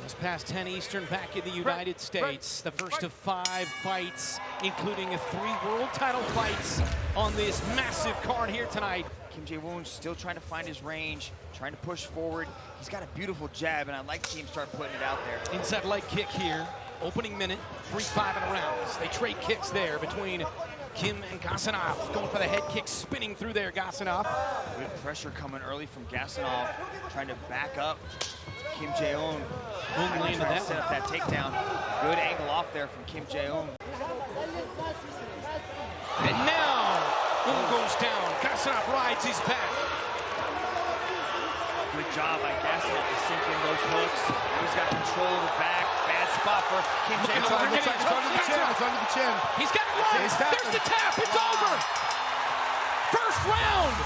Just past 10 Eastern back in the United States. The first of 5 fights, including 3 world title fights on this massive card here tonight. Kim Jae-woong still trying to find his range, trying to push forward. He's got a beautiful jab, and I'd like to see him start putting it out there. Inside leg kick here. Opening minute, 3-5 in the rounds. They trade kicks there between Kim and Gasanov. Going for the head kick, spinning through there, Gasanov. Good pressure coming early from Gasanov, trying to back up Kim Jae-woong. Woong landed that set up that takedown. Good angle off there from Kim Jae-woong. And now, Woong goes down. Gasanov rides his back. Good job by Gasanov to sink in those hooks. He's got control of the back. Bad spot for Kim Jae-woong. It's under the chin. It's under the chin. He's got it right. There's the tap. It's over. First round.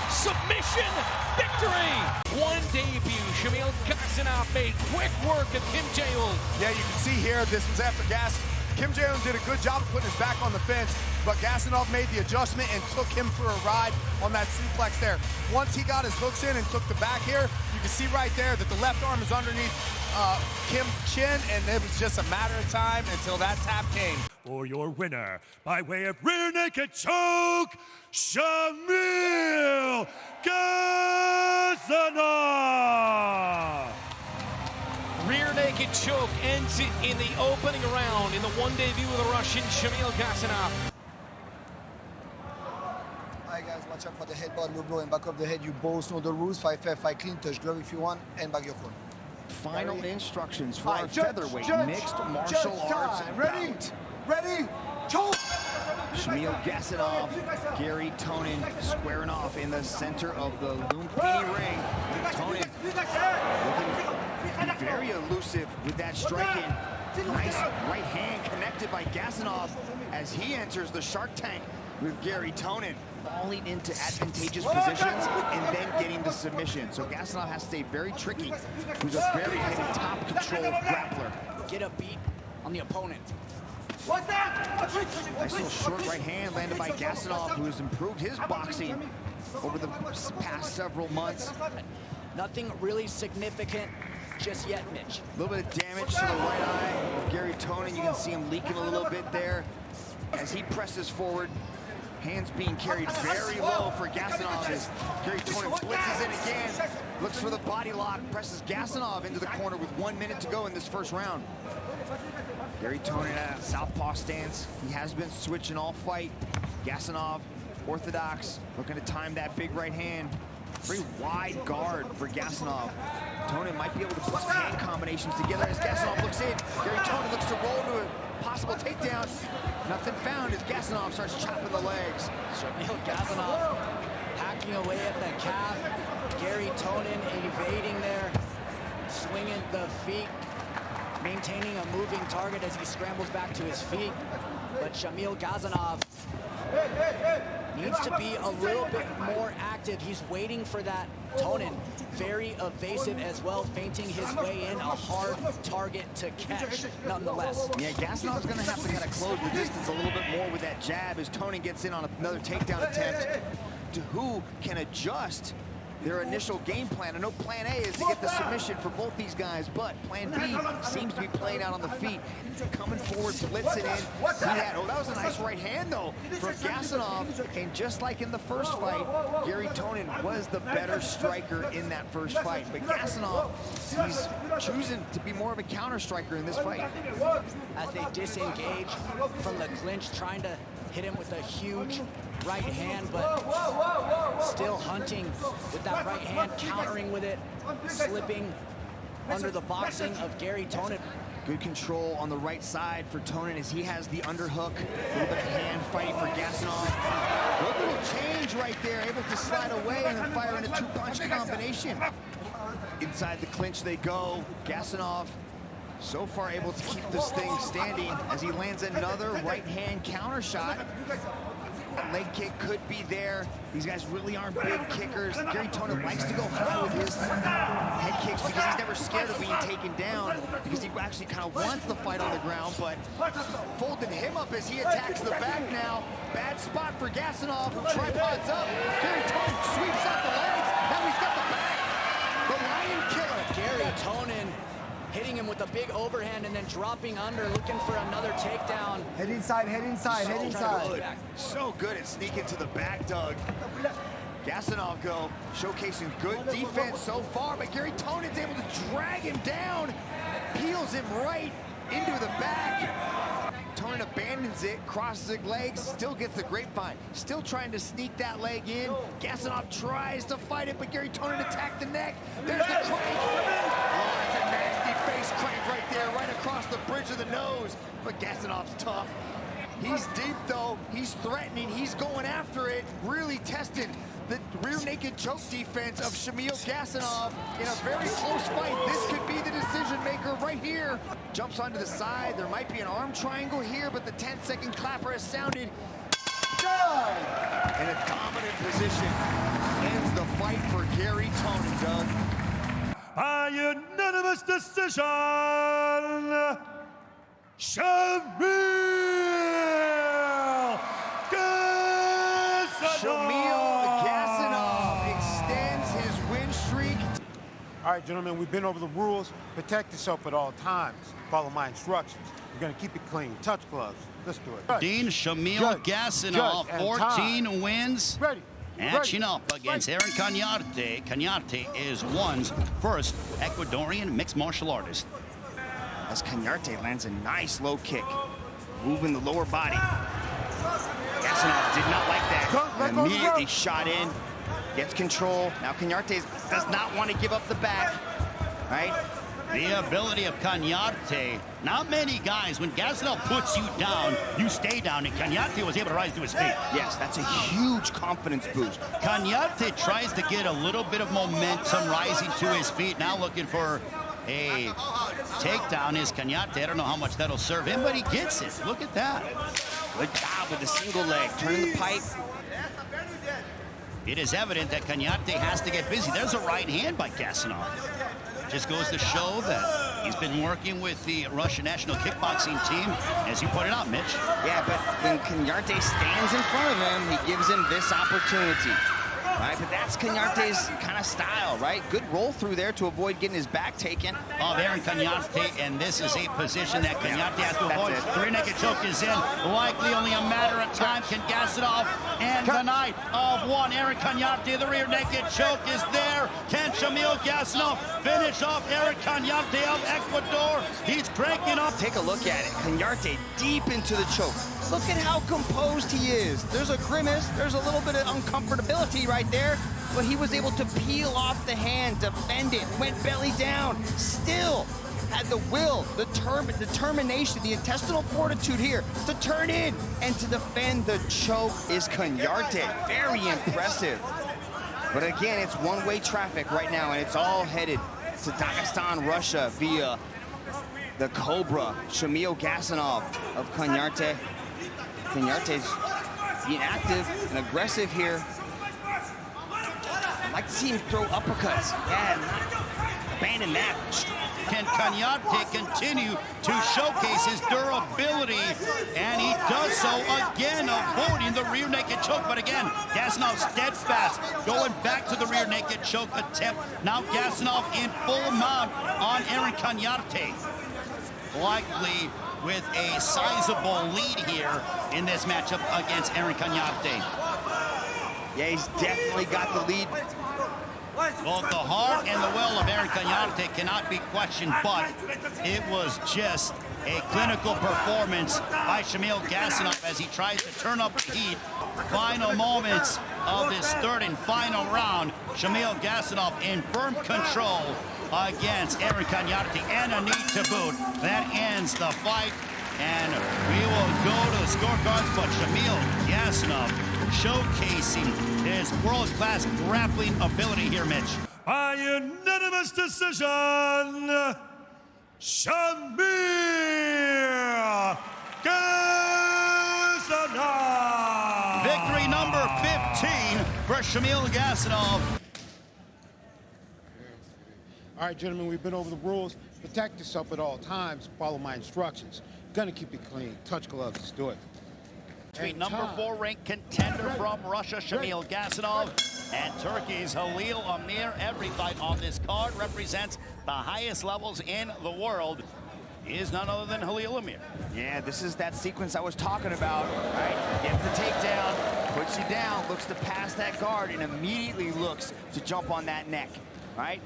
Submission victory. One debut. Shamil Gasanov made quick work of Kim Jae-woong. Yeah, you can see here, this was after Kim Jae-woong did a good job of putting his back on the fence, but Gasanov made the adjustment and took him for a ride on that suplex there. Once he got his hooks in and took the back here, you can see right there that the left arm is underneath Kim's chin, and it was just a matter of time until that tap came. For your winner, by way of rear naked choke, Shamil Gasanov! Rear naked choke ends it in the opening round in the one debut of the Russian, Shamil Gasanov. Alright guys, watch out for the headbutt, low blow, and back of the head. You both know the rules. Fight fair, fight clean, touch glove if you want, and back your corner. Final instructions for our Judge, featherweight judge, mixed martial judge, arts time. Ready? bout. Ready? Choke! Shamil Gasanov, Garry, Tonon squaring off in the center of the Lumpini ring. Tonon looking to be very elusive with that striking. Nice right hand connected by Gasanov as he enters the Shark Tank with Garry Tonon. Falling into advantageous positions and then getting the submission. So Gasanov has to stay very tricky. Who's a very heavy top control grappler. Get a beat on the opponent. What's that? Nice little short right hand landed by Gasanov, who has improved his boxing over the past several months. Nothing really significant just yet, Mitch. A little bit of damage to the right eye of Garry Tonon. You can see him leaking a little bit there as he presses forward. Hands being carried very low for Gasanov as Garry Tonon blitzes in again. Looks for the body lock, presses Gasanov into the corner with 1 minute to go in this first round. Garry Tonon at a southpaw stance. He has been switching all fight. Gasanov, orthodox, looking to time that big right hand. Very wide guard for Gasanov. Tonon might be able to put some hand combinations together as Gasanov looks in. Garry Tonon looks to roll to a possible takedown. Nothing found as Gasanov starts chopping the legs. Shamil Gasanov hacking away at the calf. Garry Tonon evading there, swinging the feet, maintaining a moving target as he scrambles back to his feet. But Shamil Gasanov needs to be a little bit more active. He's waiting for that. Tonon, very evasive as well, feinting his way in, a hard target to catch nonetheless. Yeah, Gasanov's gonna have to kind of close the distance a little bit more with that jab as Tonon gets in on another takedown attempt. To who can adjust their initial game plan. I know plan A is to get the submission for both these guys, but plan B seems to be playing out on the feet. Coming forward, blitzing in. That was a nice right hand though for Gasanov. And just like in the first fight, Garry Tonon was the better striker in that first fight. But Gasanov, he's choosing to be more of a counter striker in this fight. As they disengage from the clinch, trying to hit him with a huge right hand, but still hunting with that right hand, countering with it, slipping under the boxing of Garry Tonon. Good control on the right side for Tonon as he has the underhook. A little bit of hand fighting for Gasanov. Good little change right there, able to slide away and then fire in a two-punch combination. Inside the clinch they go. Gasanov so far able to keep this thing standing as he lands another right hand counter shot. Leg kick could be there. These guys really aren't big kickers. Garry Tonon likes to go high with his head kicks because he's never scared of being taken down, because he actually kind of wants the fight on the ground, but folding him up as he attacks the back now. Bad spot for Gasanov, who tripods up. Garry Tonon sweeps out the legs. Now he's got the back. The Lion Killer. Garry Tonon hitting with a big overhand and then dropping under, looking for another takedown. Head inside, head inside, head inside. So good at sneaking to the back, Doug. Gasanov showcasing good defense so far, but Garry Tonon's able to drag him down, peels him right into the back. Tonon abandons it, crosses his legs, still gets the grapevine, still trying to sneak that leg in. Gasanov tries to fight it, but Garry Tonon attacked the neck. There's the crank. Oh, it's a nasty face crank right there, right across the bridge of the nose. But Gasanov's tough. He's deep though, he's threatening, he's going after it, really tested the rear naked choke defense of Shamil Gasanov in a very close fight. This could be the decision maker right here. Jumps onto the side, there might be an arm triangle here, but the 10-second clapper has sounded. Done! In a dominant position, ends the fight for Garry Tonon, Doug. By unanimous decision, Shamil Gasanov extends his win streak. All right, gentlemen, we've been over the rules. Protect yourself at all times. Follow my instructions. We're going to keep it clean. Touch gloves. Let's do it. Dean Shamil Gasanov, 14 wins. Ready. Matching up against Aaron Canarte. Canarte is one's first Ecuadorian mixed martial artist. As Canarte lands a nice low kick, moving the lower body. Gasanov did not like that. And immediately shot in, gets control. Now Canarte does not want to give up the back, right? The ability of Canarte. Not many guys, when Gasanov puts you down, you stay down, and Canarte was able to rise to his feet. Yes, that's a huge confidence boost. Canarte tries to get a little bit of momentum rising to his feet, now looking for a takedown is Canarte. I don't know how much that'll serve him, but he gets it. Look at that. Good job with the single leg, turning the pipe. It is evident that Canarte has to get busy. There's a right hand by Gasanov. Just goes to show that he's been working with the Russian national kickboxing team, as you pointed out, Mitch. Yeah, but when Canarte stands in front of him, he gives him this opportunity. Right, but that's Canarte's kind of style, right? Good roll through there to avoid getting his back taken. Of Aaron Canarte, and this is a position that Canarte has to avoid. The rear naked choke is in. Likely only a matter of time. Can Gasanov end the night of one? Aaron Canarte, the rear naked choke is there. Can Shamil Gasanov finish off Aaron Canarte of Ecuador? He's cranking up. Take a look at it. Canarte deep into the choke. Look at how composed he is. There's a grimace, there's a little bit of uncomfortability right there, but he was able to peel off the hand, defend it, went belly down, still had the will, the determination, the intestinal fortitude here to turn in and to defend the choke is Canarte. Very impressive. But again, it's one-way traffic right now, and it's all headed to Dagestan, Russia via the Cobra, Shamil Gasanov of Canarte. Canarte's being active and aggressive here. I'd like to see him throw uppercuts. Yeah, not abandon that. Can Canarte continue to showcase his durability? And he does so again, avoiding the rear naked choke. But again, Gasanov steadfast, going back to the rear naked choke attempt. Now Gasanov in full mount on Aaron Canarte. Likely with a sizable lead here in this matchup against Aaron Canarte. Yeah, he's definitely got the lead. Both the heart and the will of Aaron Canarte cannot be questioned, but it was just a clinical performance by Shamil Gasanov as he tries to turn up the heat. Final moments of this third and final round. Shamil Gasanov in firm control against Aaron Canarte, and a knee to boot. That ends the fight, and we will go to the scorecards, but Shamil Gasanov showcasing his world-class grappling ability here, Mitch. By unanimous decision, Shamil Gasanov! Victory number 15 for Shamil Gasanov. All right, gentlemen, we've been over the rules. Protect yourself at all times. Follow my instructions. Gonna keep it clean. Touch gloves. Let's do it. Between number 4 ranked contender from Russia, Shamil Gasanov, and Turkey's Halil Amir. Every fight on this card represents the highest levels in the world, is none other than Halil Amir. Yeah, this is that sequence I was talking about, right? Gets the takedown, puts you down, looks to pass that guard, and immediately looks to jump on that neck, right?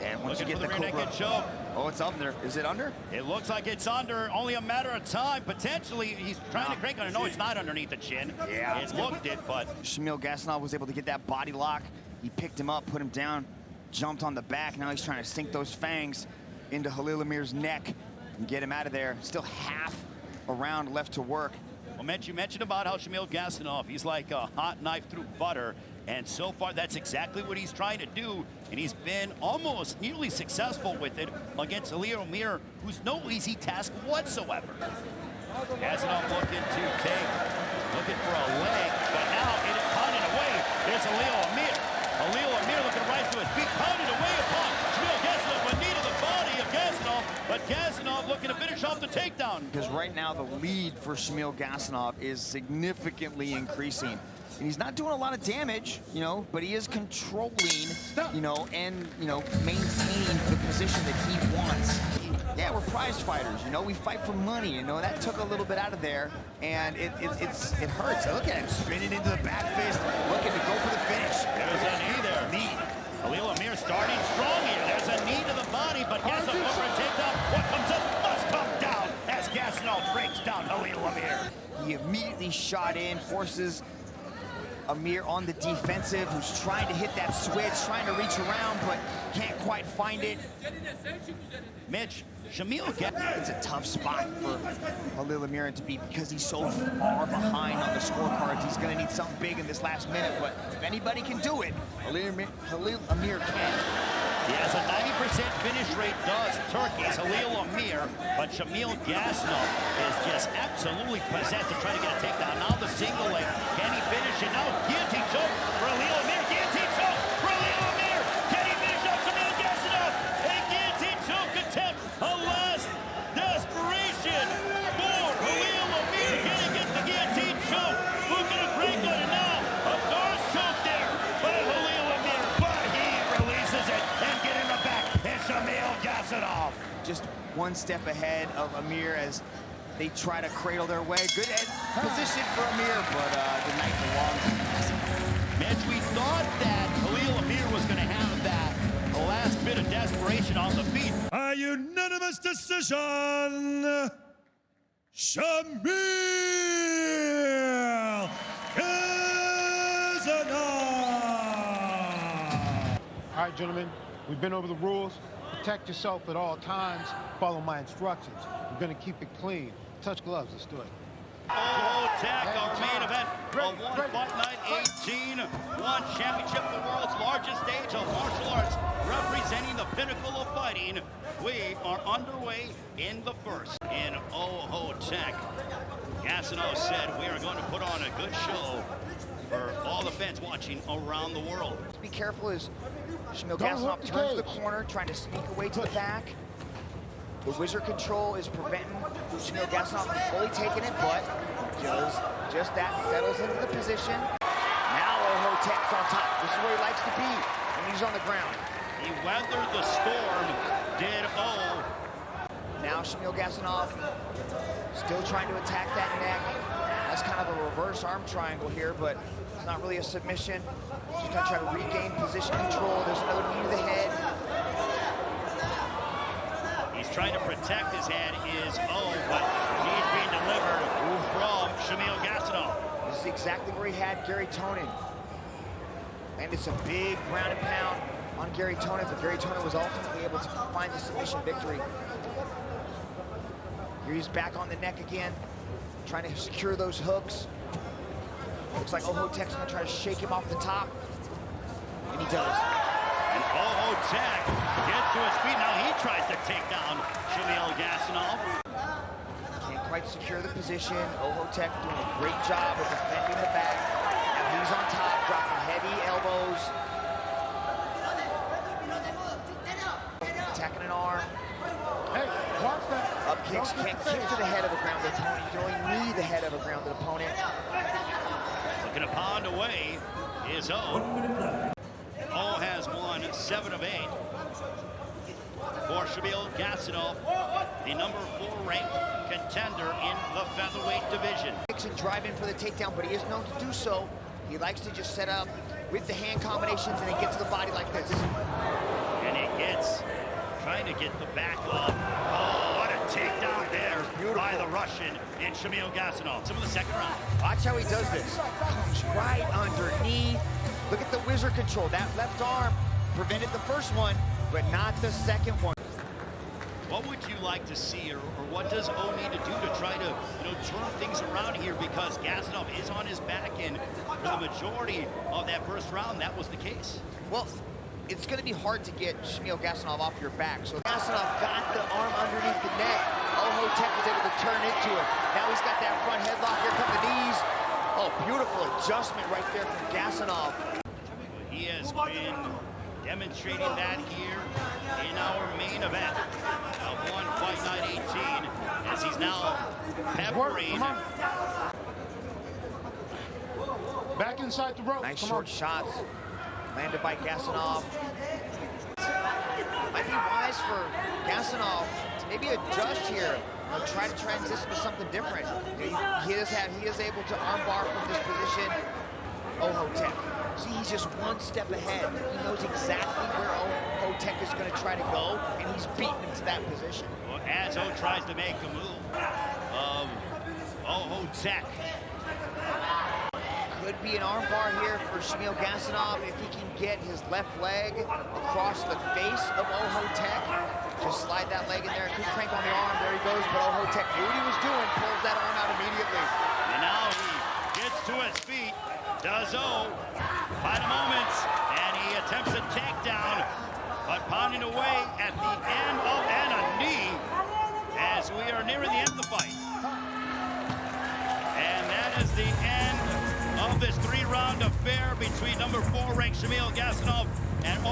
And once you get the rear naked choke. Oh, it's under. Is it under? It looks like it's under. Only a matter of time. Potentially, he's trying to crank on it. No, it's not underneath the chin. Yeah. It looked it, but... Shamil Gasanov was able to get that body lock. He picked him up, put him down, jumped on the back. Now he's trying to sink those fangs into Halil Amir's neck and get him out of there. Still half a round left to work. Well, you mentioned about how Shamil Gasanov, he's like a hot knife through butter. And so far, that's exactly what he's trying to do. And he's been almost nearly successful with it against Halil Amir, who's no easy task whatsoever. Gasanov looking to take, looking for a leg, but now it is pounding away. There's Halil Amir. Halil Amir looking to rise to his feet, pounding away upon Shamil Gasanov, a knee to the body of Gasanov, but Gasanov looking to finish off the takedown. Because right now, the lead for Shamil Gasanov is significantly increasing. And he's not doing a lot of damage, you know, but he is controlling, you know, and, you know, maintaining the position that he wants. Yeah, we're prize fighters, you know, we fight for money, you know, that took a little bit out of there, and it hurts. Look at him spinning into the back fist, looking to go for the finish. There's a knee there. Knee. Halil Amir starting strong here. There's a knee to the body, but Gasanov over a takedown. What comes up must come down as Gasanov breaks down Halil Amir. He immediately shot in, forces Amir on the defensive, who's trying to hit that switch, trying to reach around, but can't quite find it. Mitch, Shamil It's a tough spot for Halil Amir to be, because he's so far behind on the scorecards. He's going to need something big in this last minute, but if anybody can do it, Halil Amir can. He has a 90% finish rate, does Turkey's Halil Amir, but Shamil Gasanov is just absolutely possessed to try to get a takedown. Now the single leg, can he finish it? Now guillotine choke for Halil Amir, guillotine choke for Halil Amir. Can he finish up Shamil Gasanov? A guillotine choke attempt, a last desperation for Halil Amir. Can he get the guillotine choke? Who's gonna break on it now? A Doris choke there by Halil Amir, but he releases it and get in the back. And Shamil Gasanov just one step ahead of Amir as they try to cradle their way. Good position for Amir, but the night belongs to Mitch, we thought that Halil Amir was going to have that last bit of desperation on the feet. A unanimous decision, Shamil Gasanov. All right, gentlemen, we've been over the rules. Protect yourself at all times. Follow my instructions. We're going to keep it clean. Touch gloves. Let's do it. Oh, Taek, our main event of One Fight Night 18. One championship, the world's largest stage of martial arts, representing the pinnacle of fighting. We are underway in the first. In Taek, Gasanov said we are going to put on a good show for all the fans watching around the world. Be careful as Shamil Gasanov turns the corner, trying to sneak away to the back. The wizard control is preventing Shamil Gasanov from fully taking it, but just that settles into the position. Now Taek's on top. This is where he likes to be when he's on the ground. He weathered the storm, did Now Shamil Gasanov still trying to attack that neck. That's kind of a reverse arm triangle here, but it's not really a submission. Just gonna try to regain position control. There's another knee to the head. He's trying to protect his head, but he's being delivered from Shamil Gasanov. This is exactly where he had Garry Tonon. And it's a big ground and pound on Garry Tonon, but Garry Tonon was ultimately able to find the submission victory. Here he's back on the neck again, trying to secure those hooks. Looks like Taek's gonna try to shake him off the top, and he does. And Taek gets to his feet. Now he tries to take down Shamil Gasanov. Can't quite secure the position. Taek doing a great job of defending the back. Now he's on top, dropping heavy elbows. Attacking an arm. Hey, watch that. Up kicks, can't kick to the head of a grounded opponent. You can only knee the head of a grounded opponent. Looking to pound away is O has won 7 of 8 for Shamil Gasanov, the number 4 ranked contender in the featherweight division. And drive in for the takedown, but he is known to do so. He likes to just set up with the hand combinations and then get to the body like this. And he gets, trying to get the back up. Oh, what a takedown there by the Russian in Shamil Gasanov. Some of the second round. Watch how he does this. Comes right underneath. Look at the wizard control. That left arm prevented the first one, but not the second one. What would you like to see, or what does O need to do to try to, turn things around here? Because Gasanov is on his back, and for the majority of that first round, that was the case. Well, it's going to be hard to get Shamil Gasanov off your back. So Gasanov got the arm underneath the neck. Tech was able to turn into it. Now he's got that front headlock. Here come the knees. Oh, beautiful adjustment right there from Gasanov. He has been demonstrating that here in our main event of One Fight Night 18, as he's now peppering. Back inside the rope. Nice short shots landed by Gasanov. Might be wise for Gasanov to maybe adjust here. Try to transition to something different. He is able to armbar from this position. Tech. See, he's just one step ahead. He knows exactly where Tech is going to try to go, and he's beating him to that position. Well, as O tries to make a move of Tech. Could be an armbar here for Shamil Gasanov if he can get his left leg across the face of Tech. Just slide that leg in there. Could crank on the arm. There he goes. But Tech knew what he was doing. Pulls that arm out immediately. And now he gets to his feet. Does O. Final moments. And he attempts a takedown. But pounding away at the end of a knee as we are nearing the end of the fight. And that is the end of this 3-round affair between number 4 ranked Shamil Gasanov and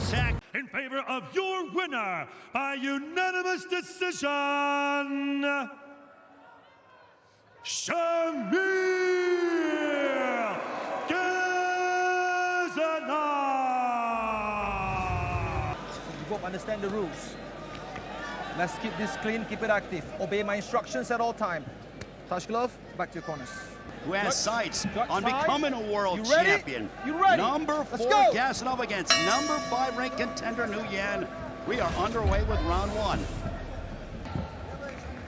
Tech. In favor of your winner by unanimous decision, Shamil Gasanov. You both understand the rules. Let's keep this clean, keep it active. Obey my instructions at all time. Touch glove, back to your corners. Who has sights on becoming a world champion. You ready? Number 4 Gasanov against number 5 ranked contender Nguyen. We are underway with round 1.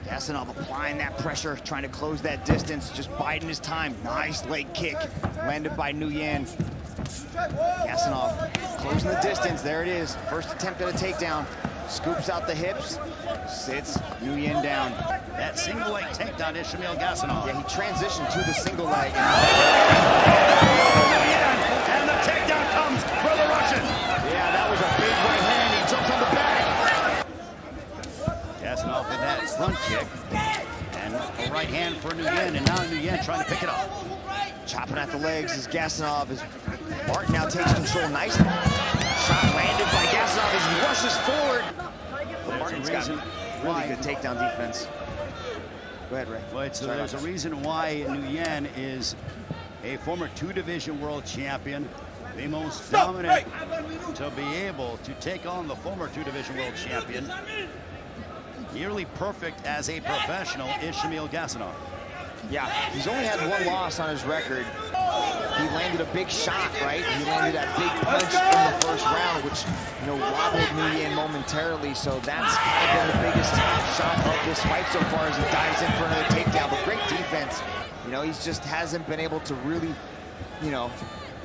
Gasanov applying that pressure, trying to close that distance, just biding his time. Nice leg kick landed by Nguyen. Gasanov closing the distance. There it is. First attempt at a takedown. Scoops out the hips, sits Nguyen down. That single leg takedown is Shamil Gasanov. Yeah, he transitioned to the single leg. And the takedown comes for the Russian. Yeah, that was a big right hand. He jumps on the back. Gasanov with that front kick. And a right hand for Nguyen. And now Nguyen trying to pick it up. Chopping at the legs is Gasanov. As Martin now takes control. Nice shot landed by Gasanov as he rushes forward. But Martin's got really good takedown defense. Go ahead, Ray. Well, there's a reason why Nguyen is a former 2-division world champion, the most dominant to be able to take on the former 2-division world champion. Nearly perfect as a professional is Shamil Gasanov. Yeah, he's only had 1 loss on his record. He landed a big shot, right? He landed that big punch in the first round, which, wobbled Nguyen momentarily. So that's kind of been the biggest shot of this fight so far as he dives in for another takedown. But great defense. He just hasn't been able to really,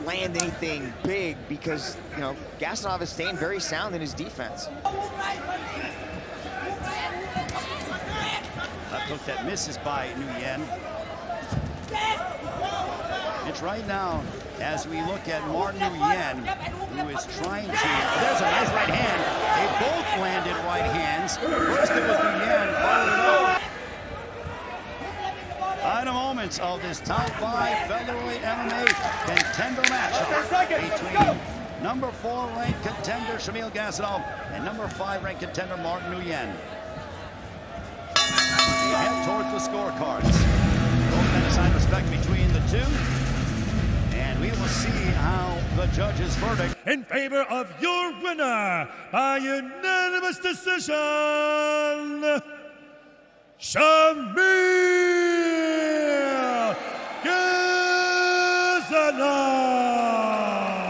land anything big because, Gasanov is staying very sound in his defense. Left hook that misses by Nguyen. It's right now, as we look at Martin Nguyen, who is trying to... There's a nice right hand. They both landed right hands. First it was Nguyen, followed it up. Final moments of this top 5 featherweight MMA contender match between number 4 ranked contender Shamil Gasanov and number 5 ranked contender Martin Nguyen. We head towards the scorecards. Both men assign respect between the two. And We will see how the judge's verdict. In favor of your winner by unanimous decision, Shamil